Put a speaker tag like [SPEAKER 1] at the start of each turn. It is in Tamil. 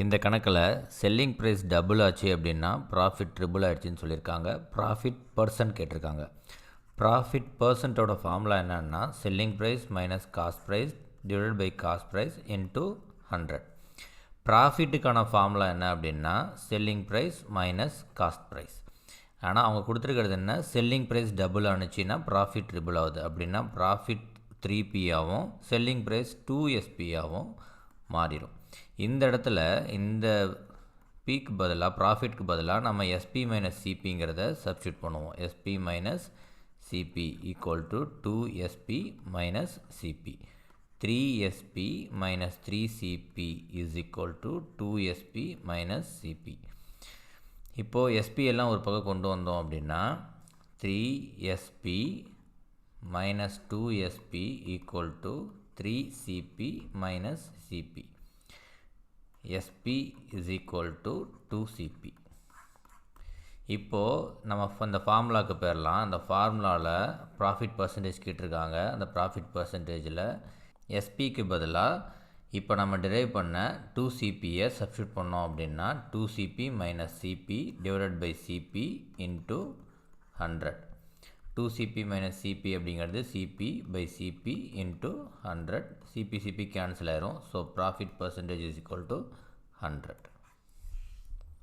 [SPEAKER 1] இந்த கணக்கில் செல்லிங் ப்ரைஸ் டபுள் ஆச்சு அப்படின்னா ப்ராஃபிட் ட்ரிபிள் ஆகிடுச்சின்னு சொல்லியிருக்காங்க. ப்ராஃபிட் பர்சன்ட் கேட்டிருக்காங்க. ப்ராஃபிட் பர்சன்ட்டோட ஃபார்முலா என்னன்னா selling price minus cost price divided by cost price into 100. ப்ராஃபிட்டுக்கான ஃபார்முலா என்ன அப்படின்னா selling price minus cost price. ஆனால் அவங்க கொடுத்துருக்கிறது என்ன, செல்லிங் ப்ரைஸ் டபுள் ஆனிச்சின்னா ப்ராஃபிட் ட்ரிபிள் ஆகுது. அப்படின்னா ப்ராஃபிட் 3P ஆகும், செல்லிங் ப்ரைஸ் 2SP ஆகும் மாறிடும். இந்த இடத்துல இந்த பிக்கு பதிலாக ப்ராஃபிட்க்கு பதிலாக நம்ம SP மைனஸ் சிபிங்கிறத சப்ஸ்டியூட் பண்ணுவோம். SP minus CP equal to 2SP minus CP. 3SP minus 3CP is equal to 2SP minus CP. இப்போது SP எல்லாம் ஒரு பக்கம் கொண்டு வந்தோம் அப்படின்னா 3SP minus 2SP equal to 3CP minus CP. SP is equal to 2CP. இப்போது நம்ம இந்த ஃபார்முலாவுக்கு போயிடலாம். அந்த ஃபார்முலாவில் ப்ராஃபிட் பர்சன்டேஜ் கேட்டிருக்காங்க. அந்த ப்ராஃபிட் பர்சன்டேஜில் எஸ்பிக்கு பதிலாக இப்போ நம்ம டிரைவ் பண்ண 2CPயை சப்ஸ்டியூட் பண்ணோம் அப்படின்னா 2CP minus CP divided by CP into 100. 2CP minus CP அப்படிங்கிறது CP by CP into 100. CP cancel ஆயிரும். So profit percentage is equal to 100.